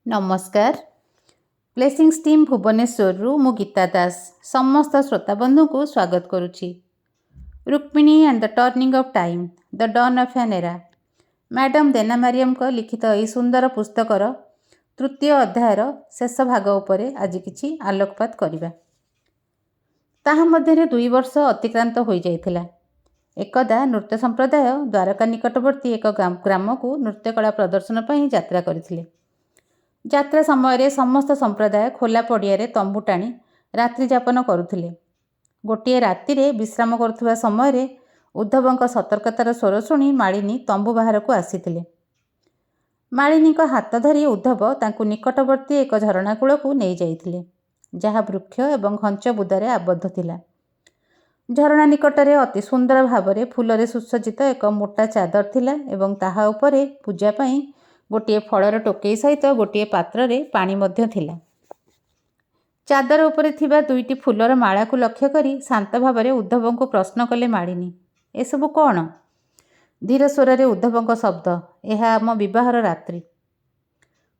नमस्कार। Blessings team Bhubaneswar मु गीता दास समस्त श्रोता बंधु को स्वागत करुछि। Rukmini and the turning of time the dawn of an era madam देना मारियम को लिखित यह सुंदर पुस्तकर तृतीय अध्यायर शेष भाग उपरे आज किछि आलोकपात करिबा। ताहा मध्यरे 2 वर्ष अतिक्रांत हो जाइथिला। एकदा नृत्य संप्रदाय द्वारका निकटवर्ती एक ग्राम को नृत्यकला प्रदर्शन पर यात्रा करथिले। यात्रा समय समस्त संप्रदाय खोला पड़िया तंबू टाणी रात्रि जापन करुथिले। गोटे राति विश्राम करुवा समय उद्धवों सतर्कतार स्वर शुणी मालिनी तंबू बाहर को आसीथिले। मालिनी हाथ धरी उद्धव तांकु निकटवर्ती एक झरणाकूल को नहीं जाइथिले, जहाँ वृक्ष एवं घंच बुदारे आबद्ध थिला। झरणा निकटरे अति सुंदर भाव फूल सुसज्जित एक मोटा चादर थिला एवं ताहा उपरे पूजा पाई गोटे फलर टोकई सहित गोटे पात्र रे पानी मध्य थिला। चादर उपरे थिबा 2टी फूलर माला को लक्ष्य करी शांत भाव उद्धव को प्रश्न कले मालिनी, एसबु कौन? धीर स्वर रे उद्धव शब्द, यह आम विवाहर रात्रि।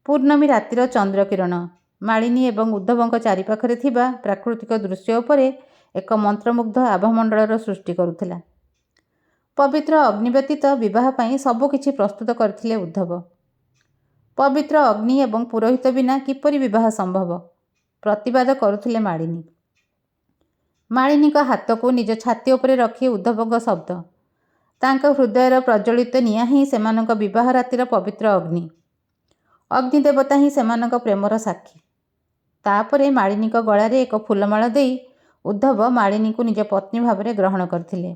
पूर्णमी रातिर चंद्र किरण मालिनी एवं उद्धव चारिपाखरे थिबा प्राकृतिक दृश्य उपरे एक मंत्रमुग्ध आभामंडलर सृष्टि करुथिला। पवित्र अग्नि व्यतीत विवाह पाई सबकिछि प्रस्तुत करथिले उद्धव। पवित्र अग्नि एवं पुरोहित बिना किपरि विवाह संभव? प्रतिवाद करुथिले मालिनी। मालिनी हाथ को निज छाती उपरे रखी उद्धव शब्द, तांका हृदयर प्रज्वलित निया ही सेमानक विवाह रातिर पवित्र अग्नि। अग्निदेवता ही सेमानक प्रेमर साक्षी। तापरे मालिनी गलारे एक फूलमाला देई उद्धव मालिनी को निज पत्नी भाव में ग्रहण करथिले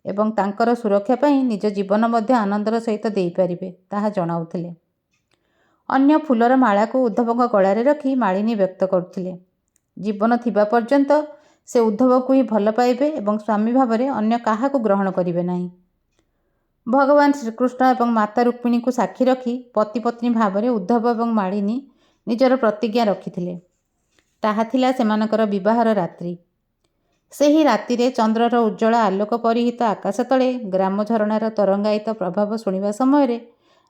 एवं तांकर सुरक्षा पाई निज जीवन मध्य आनंदर सहित देई पारिबे ताहा जणाउथिले। अन्य फूलर माला को उद्धव गलारे रखी मालिनी व्यक्त करुथिले, जीवन थिबा पर्यंत से उद्धव को ही भल पाइबे एवं स्वामी भाव में अन्य काहा को ग्रहण करिवे नाही। भगवान श्रीकृष्ण एवं माता रुक्मिणी को साक्षी रखी पति पत्नी भाव में उद्धव एवं मालिनी निजर प्रतिज्ञा रखिथिले। ताहा थिला सेमानकर विवाहर रात्रि। सेही रातिरे चंद्रर उज्जवल आलोक परिहित आकाश तले ग्राम झरणार तरंगायित प्रभाव शुणिबा समय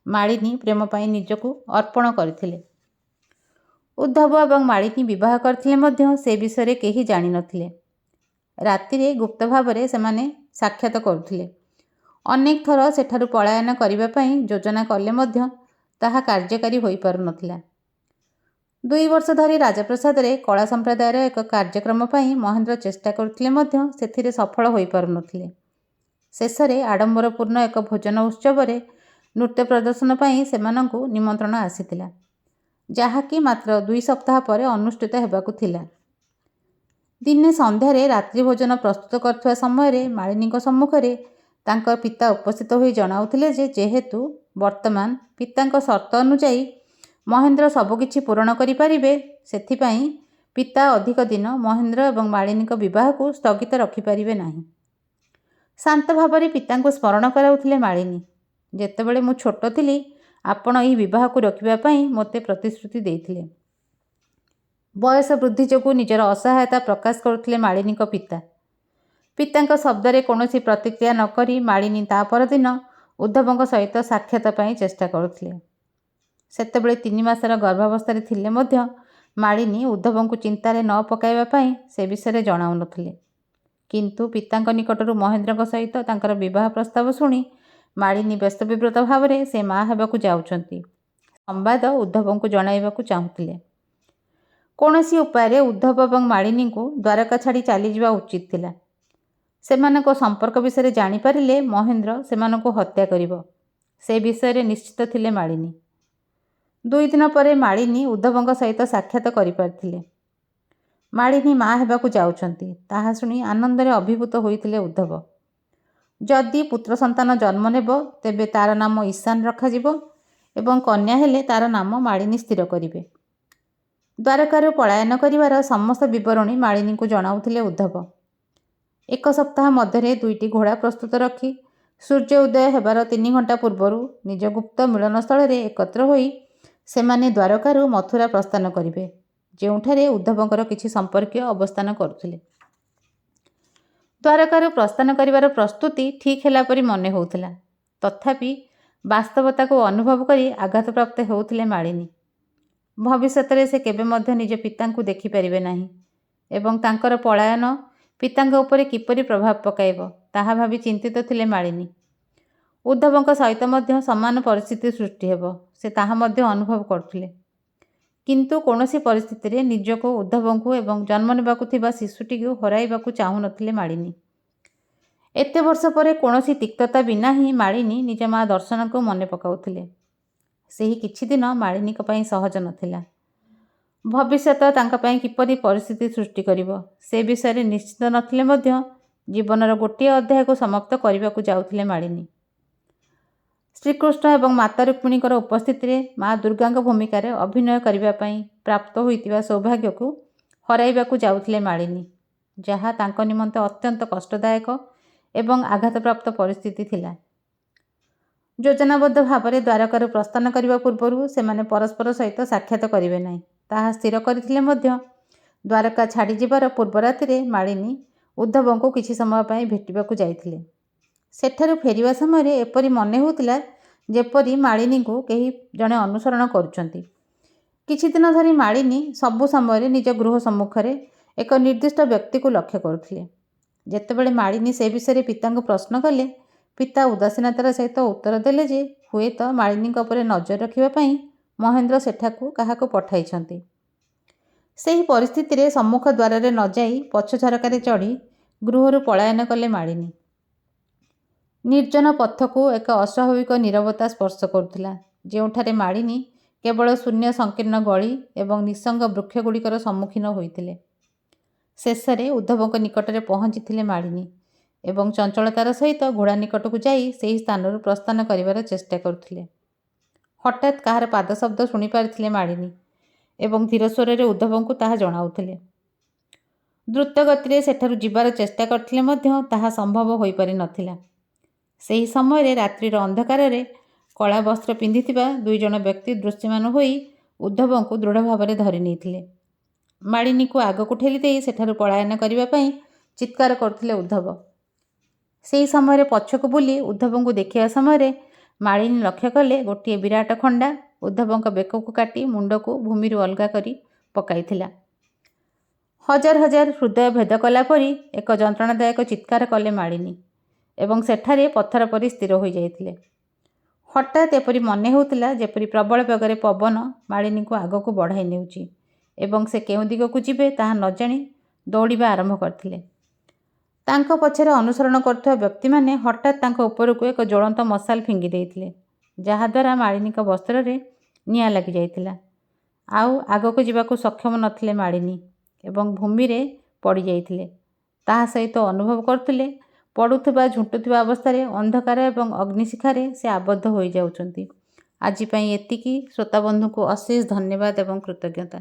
मालिनी प्रेम पाई निजको अर्पण करथिले। उद्धव एवं मालिनी विवाह करथिले मध्य से विषय केही जानि नथिले। रातिरे गुप्त भावरे सेमाने साक्षात करुथिले। अनेक थर सेठारु पलायन करिबा पाई योजना कले मध्य ताहा कार्यकारी होई पारु नथिला। 2 वर्ष धरी राजप्रसाद रे कला संप्रदायर एक कार्यक्रम पाई महेंद्र चेष्टा करथिले मध्य सेथिरे सफल होई पारु नथिले। शेषरे आडंबरपूर्ण एक भोजन उत्सव रे नृत्य प्रदर्शन पाई सेमानंकु निमंत्रण आसीथिला, जहाँकि मात्र 2 सप्ताह पर अनुष्ठित हेबाकु थिला। दिने संध्यारे रात्रि भोजन प्रस्तुत करथुवा समय मालिनी सम्मुखरे तांकर पिता उपस्थित होई जणाउथिले जे जेहेतु वर्तमान पितांक शर्त अनुଯାयी महेंद्र सबकिछि पूरण करि पारिबे, सेथिपाई पिता अधिक दिन महेंद्र एवं मालिनी विवाह को स्थगित रखि पारिबे नाही। शांत भावरे पितांको स्मरण कराउथिले मालिनी, जेतेबेले मु छोट थिली आपण एही विवाह को रखिबा पाई मोते प्रतिश्रुति देइथिले। बयस वृद्धि जोगु निजर असहायता प्रकाश करुथिले मालिनी पिता। पितांक शब्दरे कौनसी प्रतिक्रिया न करी मालिनी ता परदिन उद्धवों सहित साक्षात पाई चेष्टा करुथिले। सेतेबेले 3 मासर गर्भावस्था थिले मध्य मालिनी उद्धवों को चिंतारे न पकाइबा पाई से विषय जणाउ नथिले। किंतु पितांक निकटरू महेंद्र सहित तांकर विवाह प्रस्ताव शुणी मालिनी व्यस्त विव्रत भाव में से माँ हेबाकु जाउछंती संवाद उद्धव को जणाइबाकु चाहुथिले। कौनसी उपाय उद्धव एवं मालिनी को द्वारका छाड़ी चली जावा उचित थिला। सेमानक संपर्क विषय जानि पारिले महेंद्र सेमानक हत्या करिवो से विषय निश्चित थिले मालिनी। 2 दिन पर मालिनी उद्धवों सहित साक्षात करि पारथिले। मालिनी माँ हेबाकु जाउछंती ताहा शुणी आनंदरे अभिभूत होइथिले उद्धव। जदि पुत्र संतान जन्म नेब तेबे तार नाम ईशान रखाजिब एवं कन्या हेले तार नाम मालिनी स्थिर करिवे। द्वारकारु पलायन करिवार समस्त विवरणी मालिनी को जणाउथिले उद्धव। 1 सप्ताह मध्यरे 2टी घोड़ा प्रस्तुत रखी सूर्य उदय हेबार 3 घंटा पूर्वरु निज गुप्त मिलन स्थल रे एकत्र होई सेमाने द्वारकारु मथुरा प्रस्थान करिवे, जेउठारे उद्धवंकर किछि संपर्कीय अवस्थान करुथिले। द्वारकारु प्रस्थान करिवार प्रस्तुति ठीक हैला परि मने होउथिला, तथापि ବାସ୍ତବତାକୁ ଅନୁଭବ କରି ଆଘାତପ୍ରାପ୍ତ ହେଉଥିଲେ ମାଳିନୀ। ଭବିଷ୍ୟତରେ ସେ କେବେ ମଧ୍ୟ ନିଜ ପିତାଙ୍କୁ ଦେଖିପାରିବେ ନାହିଁ ଏବଂ ତାଙ୍କର ପଳାୟନ ପିତାଙ୍କ ଉପରେ କିପରି ପ୍ରଭାବ ପକାଇବ ତାହା ଭାବି ଚିନ୍ତିତ ଥିଲେ ମାଳିନୀ। ଉଦ୍ଧବଙ୍କ ସହିତ ମଧ୍ୟ ସମାନ ପରିସ୍ଥିତି ସୃଷ୍ଟି ହେବ ସେ ତାହା ମଧ୍ୟ ଅନୁଭବ କରୁଥିଲେ। କିନ୍ତୁ କୌଣସି ପରିସ୍ଥିତିରେ ନିଜକୁ ଉଦ୍ଧବଙ୍କୁ ଏବଂ ଜନ୍ମ ନେବାକୁ ଥିବା ଶିଶୁଟିକୁ ହରାଇବାକୁ ଚାହୁଁନଥିଲେ ମାଳିନୀ। ଏତେ ବର୍ଷ ପରେ କୌଣସି ତିକ୍ତତା ବିନା ହିଁ ମାଳିନୀ ନିଜ ମା ଦର୍ଶନକୁ ମନେ ପକାଉଥିଲେ। ସେହି କିଛି ଦିନ ମାଳିନୀଙ୍କ ପାଇଁ ସହଜ ନଥିଲା। ଭବିଷ୍ୟତ ତାଙ୍କ ପାଇଁ କିପରି ପରିସ୍ଥିତି ସୃଷ୍ଟି କରିବ ସେ ବିଷୟରେ ନିଶ୍ଚିତ ନଥିଲେ ମଧ୍ୟ ଜୀବନର ଗୋଟିଏ ଅଧ୍ୟାୟକୁ ସମାପ୍ତ କରିବାକୁ ଯାଉଥିଲେ ମାଳିନୀ। ଶ୍ରୀକୃଷ୍ଣ ଏବଂ ମାତା ରୁକ୍ମିଣୀଙ୍କର ଉପସ୍ଥିତିରେ ମା ଦୁର୍ଗାଙ୍କ ଭୂମିକାରେ ଅଭିନୟ କରିବା ପାଇଁ ପ୍ରାପ୍ତ ହୋଇଥିବା ସୌଭାଗ୍ୟକୁ ହରାଇବାକୁ ଯାଉଥିଲେ ମାଳିନୀ, ଯାହା ତାଙ୍କ ନିମନ୍ତେ ଅତ୍ୟନ୍ତ କଷ୍ଟଦାୟକ ଏବଂ ଆଘାତପ୍ରାପ୍ତ ପରିସ୍ଥିତି ଥିଲା। ଯୋଜନାବଦ୍ଧ ଭାବରେ ଦ୍ୱାରକାରୁ ପ୍ରସ୍ଥାନ କରିବା ପୂର୍ବରୁ ସେମାନେ ପରସ୍ପର ସହିତ ସାକ୍ଷାତ କରିବେ ନାହିଁ ତାହା ସ୍ଥିର କରିଥିଲେ ମଧ୍ୟ ଦ୍ୱାରକା ଛାଡ଼ିଯିବାର ପୂର୍ବ ରାତିରେ ମାଳିନୀ ଉଦ୍ଧବଙ୍କୁ କିଛି ସମୟ ପାଇଁ ଭେଟିବାକୁ ଯାଇଥିଲେ। ସେଠାରୁ ଫେରିବା ସମୟରେ ଏପରି ମନେ ହେଉଥିଲା ଯେପରି ମାଳିନୀଙ୍କୁ କେହି ଜଣେ ଅନୁସରଣ କରୁଛନ୍ତି। କିଛି ଦିନ ଧରି ମାଳିନୀ ସବୁ ସମୟରେ ନିଜ ଗୃହ ସମ୍ମୁଖରେ ଏକ ନିର୍ଦ୍ଦିଷ୍ଟ ବ୍ୟକ୍ତିକୁ ଲକ୍ଷ୍ୟ କରୁଥିଲେ। ଯେତେବେଳେ ମାଳିନୀ ସେ ବିଷୟରେ ପିତାଙ୍କୁ ପ୍ରଶ୍ନ କଲେ ପିତା ଉଦାସୀନତାର ସହିତ ଉତ୍ତର ଦେଲେ ଯେ ହୁଏତ ମାଳିନୀଙ୍କ ଉପରେ ନଜର ରଖିବା ପାଇଁ ମହେନ୍ଦ୍ର ସେଠାକୁ କାହାକୁ ପଠାଇଛନ୍ତି। ସେହି ପରିସ୍ଥିତିରେ ସମ୍ମୁଖ ଦ୍ୱାରରେ ନ ଯାଇ ପଛ ଝରକାରେ ଚଢ଼ି ଗୃହରୁ ପଳାୟନ କଲେ ମାଳିନୀ। ନିର୍ଜନ ପଥକୁ ଏକ ଅସ୍ୱାଭାବିକ ନୀରବତା ସ୍ପର୍ଶ କରୁଥିଲା ଯେଉଁଠାରେ ମାଳିନୀ କେବଳ ଶୂନ୍ୟ ସଂକୀର୍ଣ୍ଣ ଗଳି ଏବଂ ନିଃସଙ୍ଗ ବୃକ୍ଷଗୁଡ଼ିକର ସମ୍ମୁଖୀନ ହୋଇଥିଲେ। ଶେଷରେ ଉଦ୍ଧବଙ୍କ ନିକଟରେ ପହଞ୍ଚିଥିଲେ ମାଳିନୀ ଏବଂ ଚଞ୍ଚଳତାର ସହିତ ଘୋଡ଼ା ନିକଟକୁ ଯାଇ ସେହି ସ୍ଥାନରୁ ପ୍ରସ୍ଥାନ କରିବାର ଚେଷ୍ଟା କରୁଥିଲେ। ହଠାତ୍ କାହାର ପାଦ ଶବ୍ଦ ଶୁଣିପାରିଥିଲେ ମାଳିନୀ ଏବଂ ଧୀର ସ୍ୱରରେ ଉଦ୍ଧବଙ୍କୁ ତାହା ଜଣାଉଥିଲେ। ଦ୍ରୁତ ଗତିରେ ସେଠାରୁ ଯିବାର ଚେଷ୍ଟା କରିଥିଲେ ମଧ୍ୟ ତାହା ସମ୍ଭବ ହୋଇପାରିନଥିଲା। ସେହି ସମୟରେ ରାତ୍ରିର ଅନ୍ଧକାରରେ କଳା ବସ୍ତ୍ର ପିନ୍ଧିଥିବା ଦୁଇ ଜଣ ବ୍ୟକ୍ତି ଦୃଶ୍ୟମାନ ହୋଇ ଉଦ୍ଧବଙ୍କୁ ଦୃଢ଼ ଭାବରେ ଧରି ନେଇଥିଲେ। ମାଳିନୀକୁ ଆଗକୁ ଠେଲି ଦେଇ ସେଠାରୁ ପଳାୟନ କରିବା ପାଇଁ ଚିତ୍କାର କରୁଥିଲେ ଉଦ୍ଧବ। ସେହି ସମୟରେ ପଛକୁ ବୁଲି ଉଦ୍ଧବଙ୍କୁ ଦେଖିବା ସମୟରେ ମାଳିନୀ ଲକ୍ଷ୍ୟ କଲେ ଗୋଟିଏ ବିରାଟ ଖଣ୍ଡା ଉଦ୍ଧବଙ୍କ ବେକକୁ କାଟି ମୁଣ୍ଡକୁ ଭୂମିରୁ ଅଲଗା କରି ପକାଇଥିଲା। ହଜାର ହଜାର ହୃଦୟ ଭେଦ କଲା ପରି ଏକ ଯନ୍ତ୍ରଣାଦାୟକ ଚିତ୍କାର କଲେ ମାଳିନୀ ଏବଂ ସେଠାରେ ପଥର ପରି ସ୍ଥିର ହୋଇଯାଇଥିଲେ। ହଠାତ୍ ଏପରି ମନେ ହେଉଥିଲା ଯେପରି ପ୍ରବଳ ବେଗରେ ପବନ ମାଳିନୀକୁ ଆଗକୁ ବଢ଼ାଇ ନେଉଛି ଏବଂ ସେ କେଉଁ ଦିଗକୁ ଯିବେ ତାହା ନ ଜାଣି ଦୌଡ଼ିବା ଆରମ୍ଭ କରିଥିଲେ। ତାଙ୍କ ପଛରେ ଅନୁସରଣ କରୁଥିବା ବ୍ୟକ୍ତିମାନେ ହଠାତ୍ ତାଙ୍କ ଉପରକୁ ଏକ ଜ୍ୱଳନ୍ତ ମଶାଲ ଫିଙ୍ଗି ଦେଇଥିଲେ ଯାହାଦ୍ୱାରା ମାଳିନୀଙ୍କ ବସ୍ତ୍ରରେ ନିଆଁ ଲାଗିଯାଇଥିଲା। ଆଉ ଆଗକୁ ଯିବାକୁ ସକ୍ଷମ ନଥିଲେ ମାଳିନୀ ଏବଂ ଭୂମିରେ ପଡ଼ିଯାଇଥିଲେ। ତାହା ସହିତ ଅନୁଭବ କରୁଥିଲେ ପଡ଼ୁଥିବା ଝୁଣ୍ଟୁଥିବା ଅବସ୍ଥାରେ ଅନ୍ଧକାର ଏବଂ ଅଗ୍ନିଶିଖାରେ ସେ ଆବଦ୍ଧ ହୋଇଯାଉଛନ୍ତି। ଆଜି ପାଇଁ ଏତିକି। ଶ୍ରୋତାବନ୍ଧୁଙ୍କୁ ଅଶେଷ ଧନ୍ୟବାଦ ଏବଂ କୃତଜ୍ଞତା।